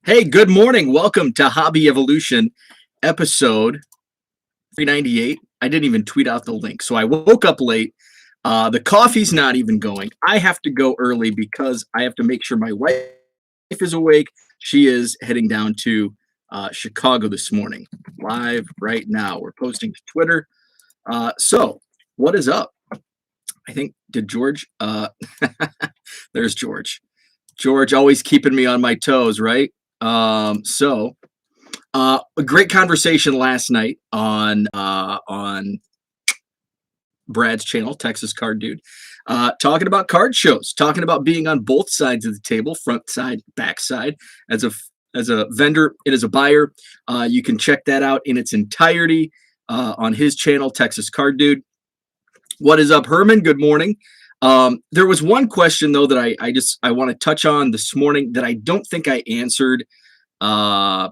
Hey, good morning. Welcome to Hobby Evolution, episode 398. I didn't even tweet out the link, so I woke up late. The coffee's not even going. I have to go early because I have to make sure my wife is awake. She is heading down to Chicago this morning, live right now. We're posting to Twitter. So, what is up? I think, did George? There's George. George always keeping me on my toes, right? A great conversation last night on Brad's channel, Texas Card Dude, talking about card shows, talking about being on both sides of the table, front side, back side, as a vendor and as a buyer. You can check that out in its entirety on his channel, Texas Card Dude. What is up, Herman? Good morning. There was one question though that I want to touch on this morning that I don't think I answered. I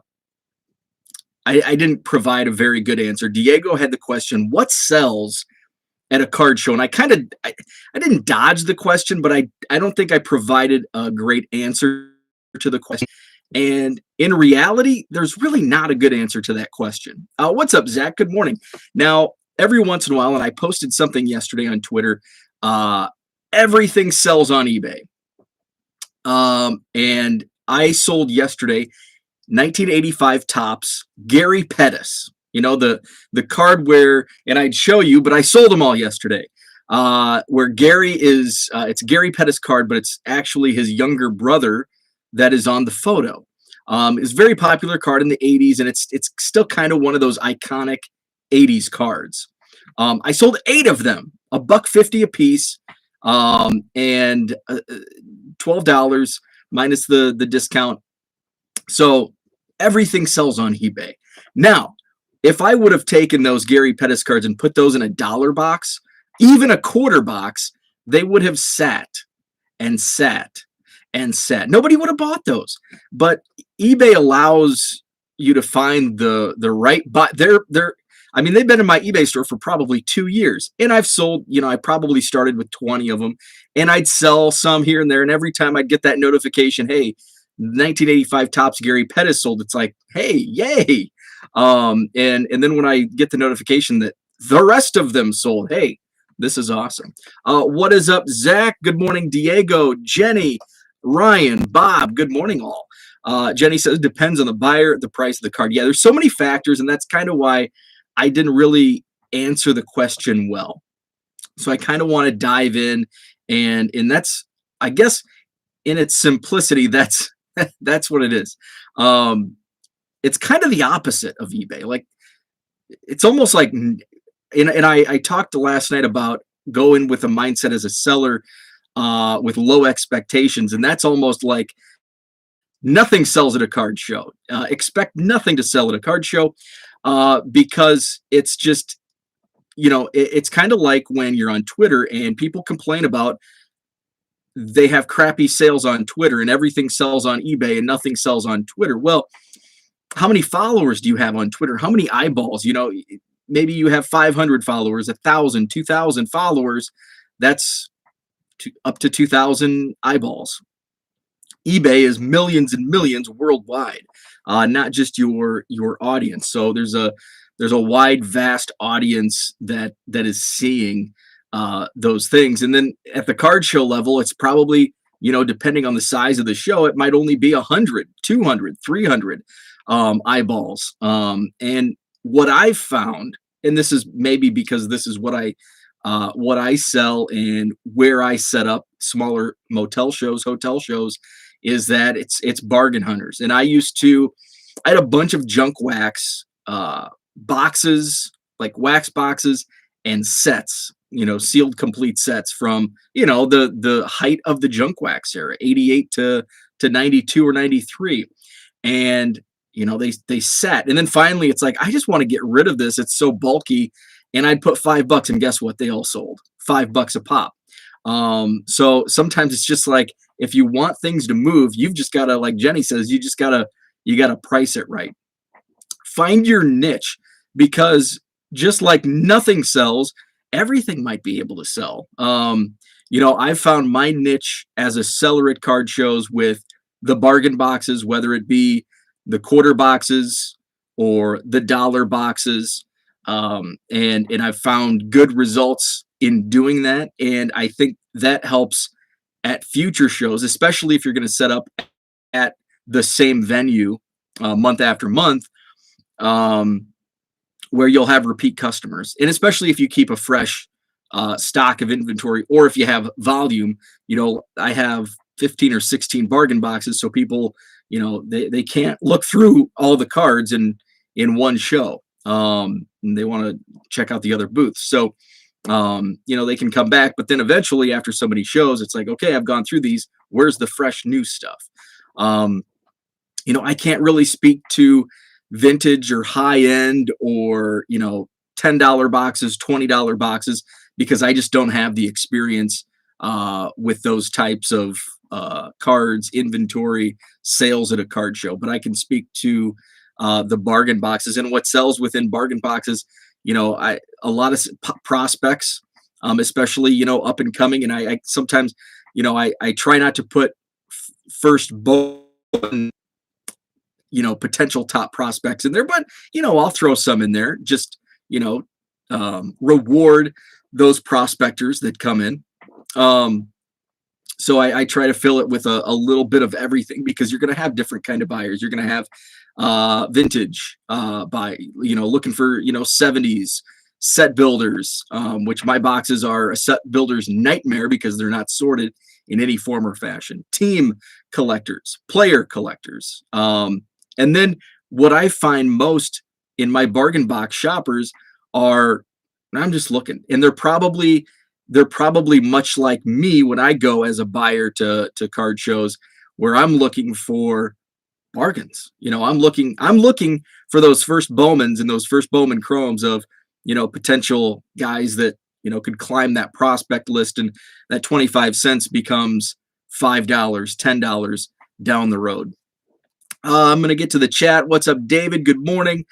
didn't provide a very good answer. Diego had the question, what sells at a card show? And I didn't dodge the question, but I don't think I provided a great answer to the question. And in reality, there's really not a good answer to that question. What's up, Zach? Good morning. Now, every once in a while, and I posted something yesterday on Twitter, everything sells on eBay. And I sold yesterday 1985 Topps Gary Pettis. You know, the card where, and I'd show you, but I sold them all yesterday. Where Gary is, it's a Gary Pettis card, but it's actually his younger brother that is on the photo. It's a very popular card in the 80s, and it's still kind of one of those iconic 80s cards. I sold 8 of them, $1.50 a piece, and $12 minus the discount. So everything sells on eBay. Now, if I would have taken those Gary Pettis cards and put those in a dollar box, even a quarter box, they would have sat and sat and sat. Nobody would have bought those. But eBay allows you to find the right buy. I mean, they've been in my eBay store for probably 2 years, and I've sold, I probably started with 20 of them, and I'd sell some here and there. And every time I'd get that notification, hey, 1985 Topps Gary Pettis sold, it's like, hey, yay. And then when I get the notification that the rest of them sold, hey, this is awesome. What is up, Zach? Good morning, Diego, Jenny, Ryan, Bob. Good morning, all. Jenny says, depends on the buyer, the price of the card. Yeah, there's so many factors, and that's kind of why I didn't really answer the question well. So I kind of want to dive in, and that's, I guess, in its simplicity, that's what it is. It's kind of the opposite of eBay. Like, it's almost like, and I talked last night about going with a mindset as a seller with low expectations, and that's almost like nothing sells at a card show. Expect nothing to sell at a card show because it's just, it's kind of like when you're on Twitter and people complain about they have crappy sales on Twitter and everything sells on eBay and nothing sells on Twitter. Well, how many followers do you have on Twitter? How many eyeballs? Maybe you have 500 followers, 1,000, 2,000 followers. That's up to 2,000 eyeballs. eBay is millions and millions worldwide, not just your audience. So there's a wide, vast audience that is seeing those things. And then at the card show level, it's probably, depending on the size of the show, it might only be 100, 200, 300 eyeballs. And what I've found, and this is maybe because this is what I sell and where I set up smaller motel shows, hotel shows, is that it's bargain hunters. And I had a bunch of junk wax boxes, like wax boxes and sets, sealed complete sets from, the height of the junk wax era, 88 to 92 or 93. And, they sat. And then finally it's like, I just want to get rid of this. It's so bulky. And I'd put $5, and guess what? They all sold $5 a pop. So sometimes it's just like, if you want things to move, you've just got to, like Jenny says, you got to price it right. Find your niche, because just like nothing sells, everything might be able to sell. I've found my niche as a seller at card shows with the bargain boxes, whether it be the quarter boxes or the dollar boxes. And I've found good results in doing that. And I think that helps at future shows, especially if you're going to set up at the same venue month after month, um, where you'll have repeat customers. And especially if you keep a fresh stock of inventory, or if you have volume. I have 15 or 16 bargain boxes, so people, they can't look through all the cards in one show. And they want to check out the other booths. So they can come back, but then eventually after so many shows, it's like, okay, I've gone through these. Where's the fresh new stuff? I can't really speak to vintage or high end or, $10 boxes, $20 boxes, because I just don't have the experience with those types of cards, inventory, sales at a card show. But I can speak to the bargain boxes and what sells within bargain boxes. A lot of prospects, especially, up and coming. And I sometimes, I try not to put first Bowman, potential top prospects in there, but, I'll throw some in there, just, reward those prospectors that come in. So I try to fill it with a little bit of everything, because you're going to have different kind of buyers. You're going to have vintage looking for 70s set builders, which my boxes are a set builder's nightmare because they're not sorted in any form or fashion. Team collectors, player collectors, and then what I find most in my bargain box shoppers are, I'm just looking, and they're probably much like me when I go as a buyer to card shows, where I'm looking for bargains. I'm looking for those first Bowmans and those first Bowman Chromes of, potential guys that, could climb that prospect list, and that 25 cents becomes $5, $10 down the road. I'm going to get to the chat. What's up, David? Good morning.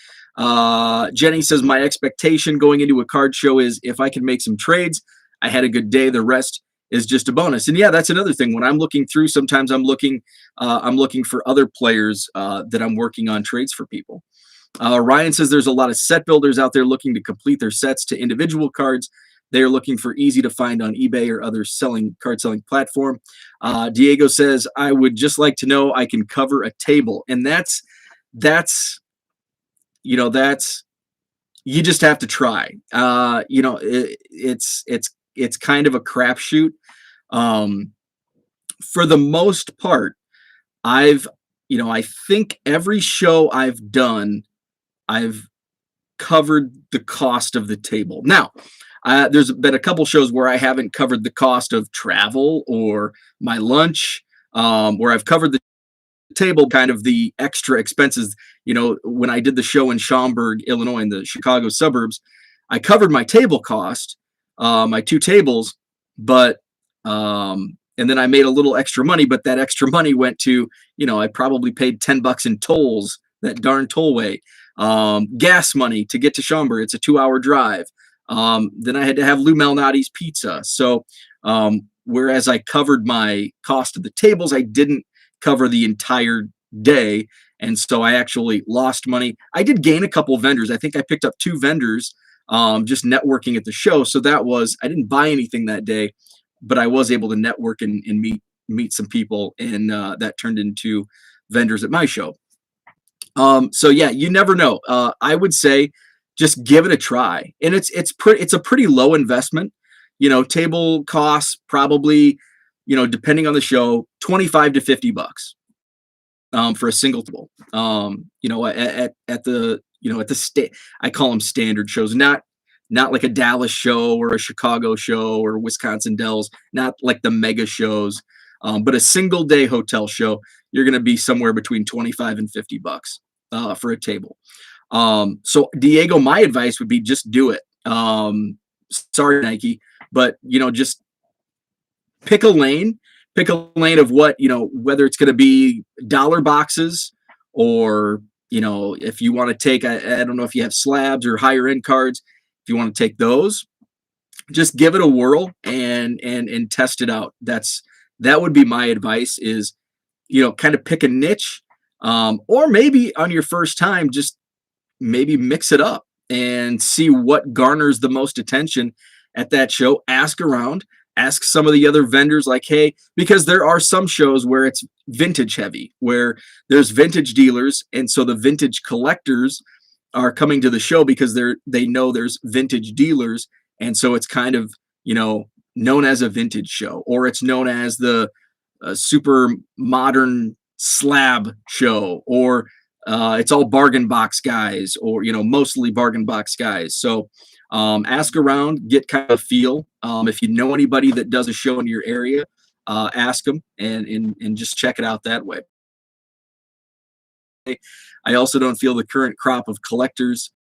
Jenny says, my expectation going into a card show is if I can make some trades, I had a good day. The rest is just a bonus. And yeah, that's another thing. When I'm looking through, sometimes I'm looking for other players that I'm working on trades for people. Ryan says there's a lot of set builders out there looking to complete their sets to individual cards. They are looking for easy to find on eBay or other card selling platform. Diego says, I would just like to know I can cover a table. And that's you just have to try. It's kind of a crapshoot. For the most part, I think every show I've done, I've covered the cost of the table. Now, there's been a couple shows where I haven't covered the cost of travel or my lunch, where I've covered the table, kind of the extra expenses. When I did the show in Schaumburg, Illinois, in the Chicago suburbs, I covered my table cost, my 2 tables, but and then I made a little extra money, but that extra money went to, I probably paid $10 in tolls, that darn tollway, gas money to get to Schaumburg. It's a 2-hour drive. Then I had to have Lou Malnati's pizza. So whereas I covered my cost of the tables, I didn't cover the entire day. And so I actually lost money. I did gain a couple of vendors. I think I picked up 2 vendors just networking at the show. So I didn't buy anything that day, but I was able to network and meet some people. And that turned into vendors at my show. So yeah, you never know. I would say just give it a try. And it's a pretty low investment. Table costs probably, depending on the show, $25 to $50 for a single table. At the I call them standard shows, not like a Dallas show or a Chicago show or Wisconsin Dells, not like the mega shows, but a single day hotel show, you're going to be somewhere between $25 and $50 for a table. So Diego, my advice would be just do it. Sorry, Nike, but just pick a lane of what, whether it's going to be dollar boxes or, if you want to take, I don't know if you have slabs or higher end cards, if you want to take those, just give it a whirl and test it out. That would be my advice, is kind of pick a niche, or maybe on your first time, just maybe mix it up and see what garners the most attention at that show. Ask around, ask some of the other vendors, like, hey, because there are some shows where it's vintage heavy, where there's vintage dealers, and so the vintage collectors are coming to the show because they know there's vintage dealers, and so it's kind of known as a vintage show, or it's known as the super modern slab show, or it's all bargain box guys, or mostly bargain box guys. So ask around, get kind of a feel. If you know anybody that does a show in your area, ask them and just check it out that way. I also don't feel the current crop of collectors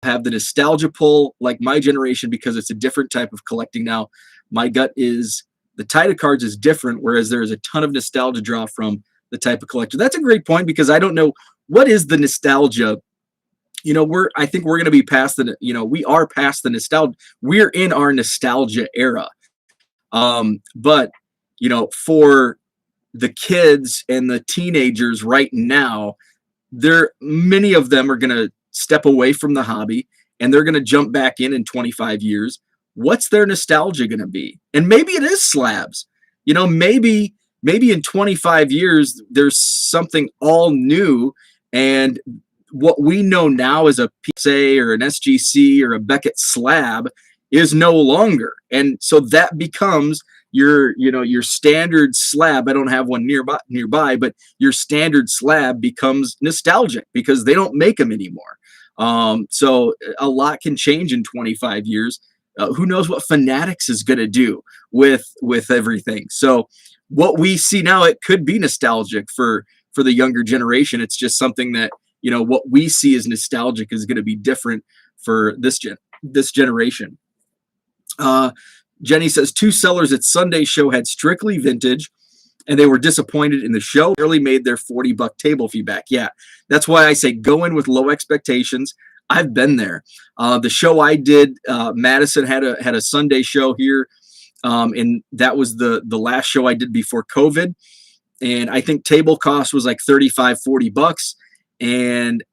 have the nostalgia pull like my generation, because it's a different type of collecting now. My gut is the tide of cards is different, whereas there is a ton of nostalgia draw from the type of collector. That's a great point, because I don't know what is the nostalgia. I think we're going to be past we are past the nostalgia. We're in our nostalgia era. But for the kids and the teenagers right now, many of them are going to step away from the hobby, and they're going to jump back in 25 years. What's their nostalgia going to be? And maybe it is slabs. Maybe in 25 years there's something all new, and what we know now as a PSA or an SGC or a Beckett slab is no longer. And so that becomes your standard slab. I don't have one nearby, but your standard slab becomes nostalgic because they don't make them anymore. So a lot can change in 25 years. Who knows what Fanatics is going to do with everything. So what we see now, it could be nostalgic for the younger generation. It's just something that, what we see as nostalgic is going to be different for this generation. Jenny says 2 sellers at Sunday show had strictly vintage, and they were disappointed in the show. Barely made their $40 table fee back. Yeah, that's why I say go in with low expectations. I've been there. The show I did, Madison had a Sunday show here, and that was the last show I did before COVID. And I think table cost was like $35-$40, and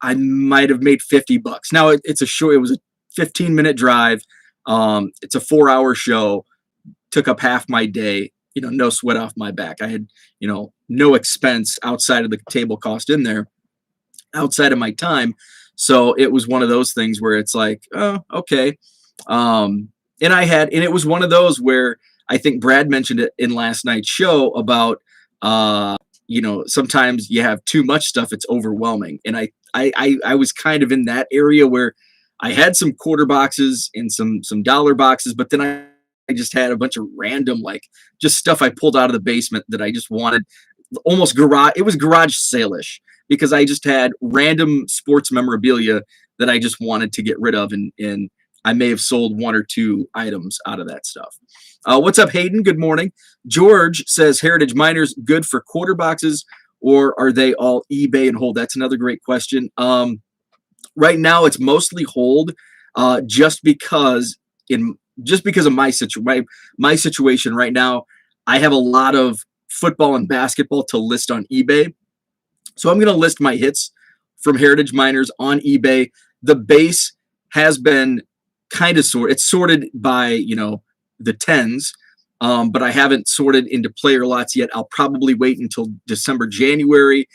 I might have made $50. Now it's a show. It was a 15-minute drive. It's a 4-hour show. Took up half my day. No sweat off my back. I had no expense outside of the table cost in there, outside of my time. So it was one of those things where it's like, oh, okay. And it was one of those where I think Brad mentioned it in last night's show about, sometimes you have too much stuff. It's overwhelming. And I was kind of in that area where I had some quarter boxes and some dollar boxes, but then I just had a bunch of random, like, just stuff I pulled out of the basement that I just wanted. Almost garage. It was garage sale-ish, because I just had random sports memorabilia that I just wanted to get rid of, and I may have sold 1 or 2 items out of that stuff. What's up, Hayden? Good morning. George says Heritage Miners good for quarter boxes, or are they all eBay and hold? That's another great question. Right now, it's mostly hold, just because of my situation right now. I have a lot of football and basketball to list on eBay. So I'm going to list my hits from Heritage Miners on eBay. The base has been kind of sorted. It's sorted by, the 10s, but I haven't sorted into player lots yet. I'll probably wait until December, January,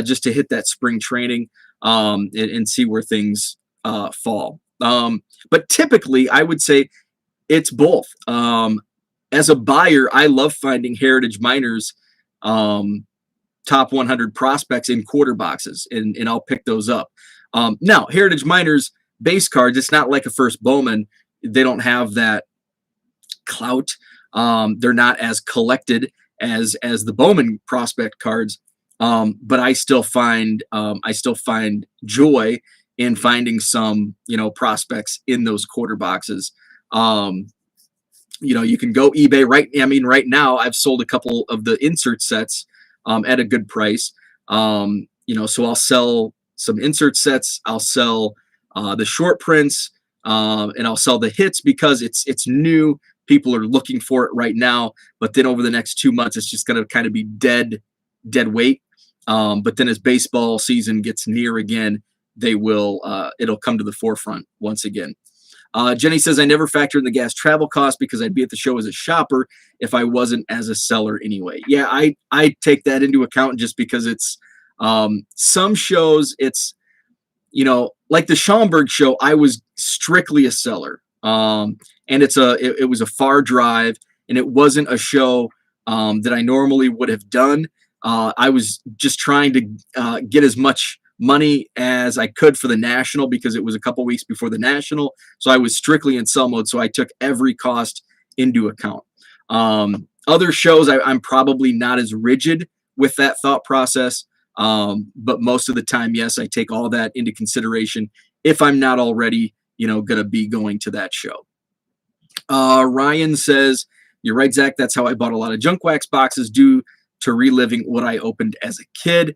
just to hit that spring training, and see where things fall. But typically, I would say it's both. As a buyer, I love finding Heritage Miners top 100 prospects in quarter boxes, and I'll pick those up. Now, Heritage Miners base cards, it's not like a First Bowman. They don't have that clout. They're not as collected as the Bowman prospect cards. But I still find joy in finding some, prospects in those quarter boxes. You can go eBay right now I've sold a couple of the insert sets at a good price. So I'll sell some insert sets. I'll sell the short prints, and I'll sell the hits because it's new. People are looking for it right now, but then over the next 2 months, it's just going to kind of be dead dead weight. But then as baseball season gets near again, they will it'll come to the forefront once again. Jenny says, I never factor in the gas travel cost because I'd be at the show as a shopper if I wasn't as a seller anyway. Yeah, I take that into account just because it's some shows, it's, like the Schaumburg show, I was strictly a seller. And it was a far drive, and it wasn't a show that I normally would have done. I was just trying to get as much money as I could for the national because it was a couple weeks before the national. So I was strictly in sell mode. So I took every cost into account. Other shows, I'm probably not as rigid with that thought process. But most of the time, yes, I take all that into consideration if I'm not already, going to be going to that show. Ryan says, you're right, Zach. That's how I bought a lot of junk wax boxes due to reliving what I opened as a kid.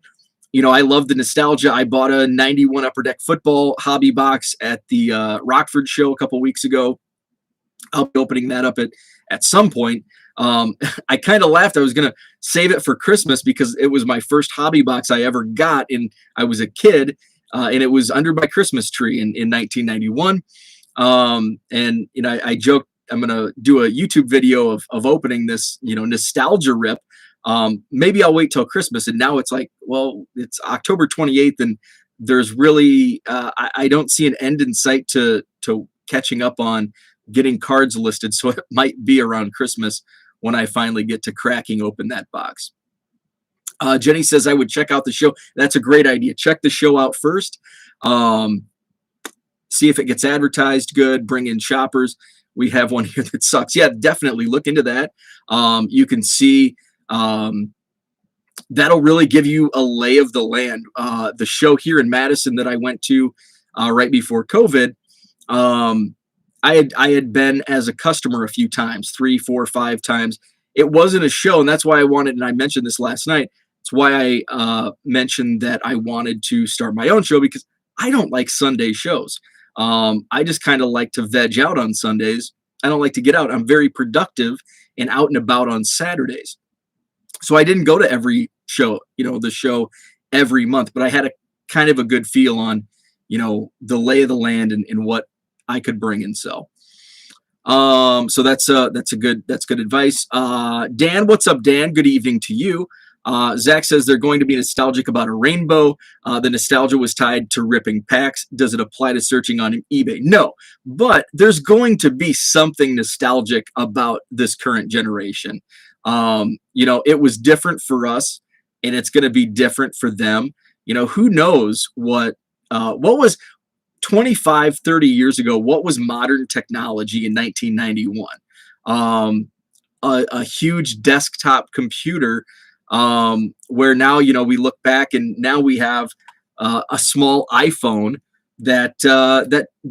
I love the nostalgia. I bought a 91 Upper Deck football hobby box at the Rockford show a couple weeks ago. I'll be opening that up at some point. I kind of laughed. I was going to save it for Christmas because it was my first hobby box I ever got, and I was a kid, and it was under my Christmas tree in 1991. And I joked I'm going to do a YouTube video of opening this, nostalgia rip. Maybe I'll wait till Christmas. And now it's like, well, it's October 28th, and there's really I don't see an end in sight to catching up on getting cards listed. So it might be around Christmas when I finally get to cracking open that box. Jenny says I would check out the show. That's a great idea. Check the show out first. See if it gets advertised good, bring in shoppers. We have one here that sucks. Yeah, definitely look into that. You can see that'll really give you a lay of the land. The show here in Madison that I went to right before COVID, I had been as a customer a few times, 3, 4, 5 times. It wasn't a show, and that's why I wanted, and I mentioned this last night, it's why I mentioned that I wanted to start my own show, because I don't like Sunday shows. I just kind of like to veg out on Sundays. I don't like to get out. I'm very productive and out and about on Saturdays. So I didn't go to every show, the show every month, but I had a kind of a good feel on, the lay of the land and what I could bring and sell. So that's good advice. Dan, what's up, Dan? Good evening to you. Zach says they're going to be nostalgic about a rainbow. The nostalgia was tied to ripping packs. Does it apply to searching on eBay? No, but there's going to be something nostalgic about this current generation. It was different for us, and it's going to be different for them. Who knows what was 25, 30 years ago, what was modern technology in 1991? A huge desktop computer, where now, we look back and now we have a small iPhone that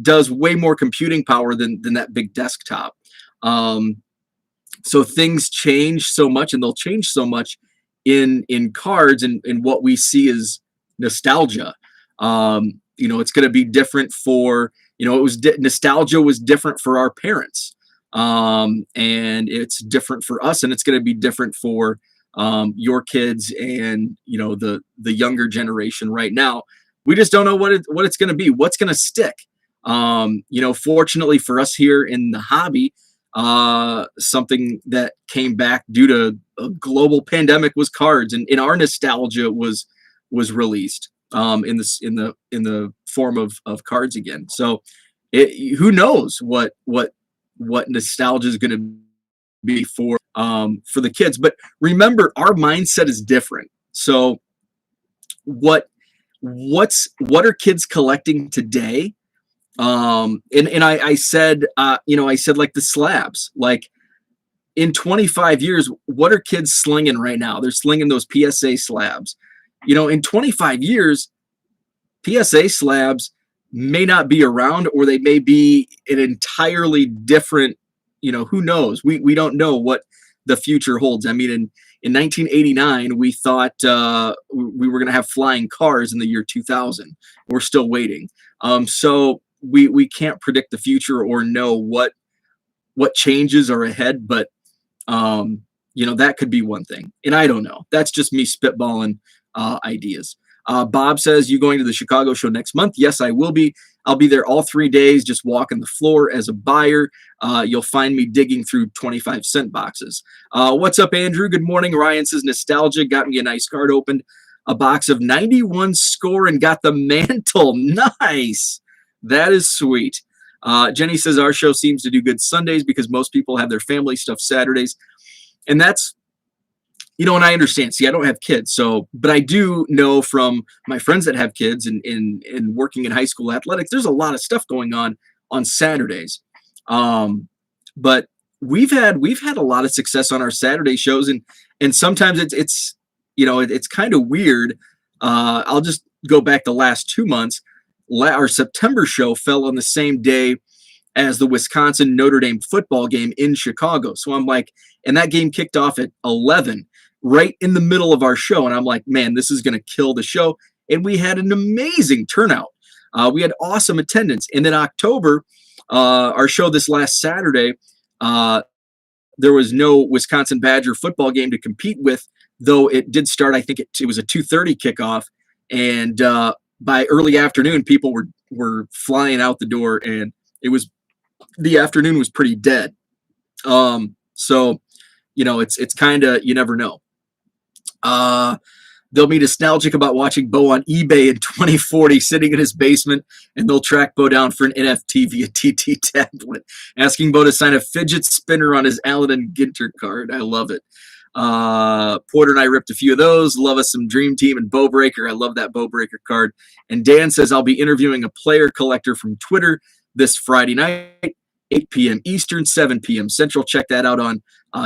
does way more computing power than that big desktop. So things change so much, and they'll change so much in cards, and what we see is nostalgia. It's going to be different for, nostalgia was different for our parents. And it's different for us, and it's going to be different for your kids and, the younger generation right now. We just don't know what it's going to be, what's going to stick. Fortunately for us here in the hobby, something that came back due to a global pandemic was cards, and our nostalgia was released in the form of cards again. So who knows what nostalgia is going to be for the kids. But remember, our mindset is different. So what are kids collecting today? And I said, I said, like, the slabs, like, in 25 years, what are kids slinging right now? They're slinging those PSA slabs. In 25 years, PSA slabs may not be around, or they may be an entirely different, who knows? We don't know what the future holds. I mean, in 1989, we thought we were going to have flying cars in the year 2000. We're still waiting. So we can't predict the future or know what changes are ahead, but that could be one thing. And I don't know. That's just me spitballing ideas. Bob says, you going to the Chicago show next month? Yes, I will be. I'll be there all 3 days, just walking the floor as a buyer. You'll find me digging through 25-cent boxes. What's up, Andrew? Good morning. Ryan says, nostalgia got me a nice card, opened a box of 91 score and got the mantle. Nice. That is sweet. Jenny says, our show seems to do good Sundays because most people have their family stuff Saturdays. And that's, and I understand. See, I don't have kids, but I do know from my friends that have kids and working in high school athletics, there's a lot of stuff going on Saturdays. But we've had a lot of success on our Saturday shows, and sometimes it's kind of weird. I'll just go back the last 2 months. Our September show fell on the same day as the Wisconsin Notre Dame football game in Chicago. So I'm like, and that game kicked off at 11, right in the middle of our show. And I'm like, man, this is going to kill the show. And we had an amazing turnout. We had awesome attendance. And then October, our show this last Saturday, there was no Wisconsin Badger football game to compete with, though it did start, I think it was a 2:30 kickoff. And by early afternoon, people were flying out the door, and the afternoon was pretty dead. So, it's kind of, you never know. They'll be nostalgic about watching Bo on eBay in 2040, sitting in his basement, and they'll track Bo down for an NFT via TT tablet, asking Bo to sign a fidget spinner on his Allen and Ginter card. I love it. Porter and I ripped a few of those. Love us some Dream Team and Bow Breaker. I love that Bow Breaker card. And Dan says, I'll be interviewing a player collector from Twitter this Friday night, 8 p.m. Eastern, 7 p.m. Central. Check that out on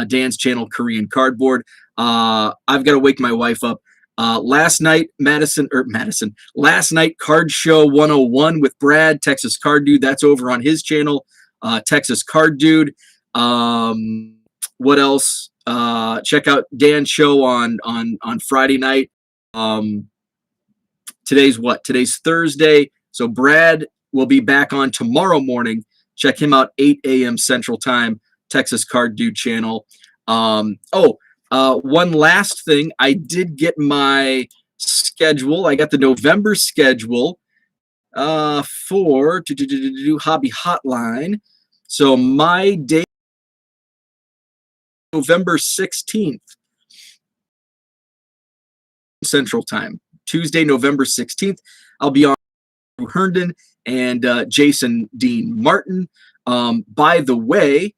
Dan's channel, Korean Cardboard. I've got to wake my wife up. Last night, Card Show 101 with Brad, Texas Card Dude. That's over on his channel, Texas Card Dude. What else? Check out Dan's show on Friday night. Today's what? Today's Thursday. So Brad will be back on tomorrow morning. Check him out, 8 a.m. Central Time, Texas Card Dude channel. One last thing. I did get my schedule. I got the November schedule for Hobby Hotline. So my date, November 16th, Central Time. Tuesday, November 16th. I'll be on Herndon and Jason Dean Martin. By the way,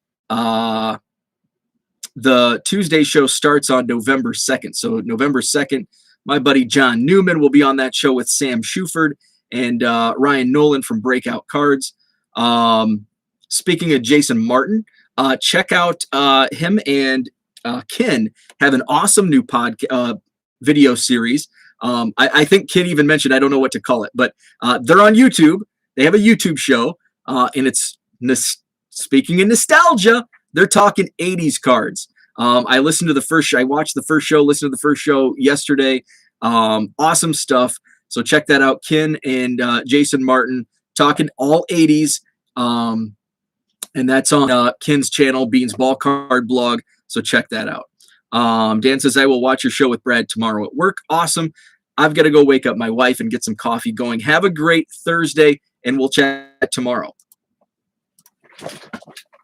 the Tuesday show starts on November 2nd. So November 2nd, my buddy John Newman will be on that show with Sam Shuford and Ryan Nolan from Breakout Cards. Speaking of Jason Martin, check out him and Ken have an awesome new video series. I think Ken even mentioned, I don't know what to call it, but they're on YouTube. They have a YouTube show, and it's speaking of nostalgia. They're talking 80s cards. I listened to the first show. I watched the first show, listened to the first show yesterday. Awesome stuff. So check that out. Ken and Jason Martin talking all 80s. And that's on Ken's channel, Beans Ball Card Blog. So check that out. Dan says, I will watch your show with Brad tomorrow at work. Awesome. I've got to go wake up my wife and get some coffee going. Have a great Thursday, and we'll chat tomorrow.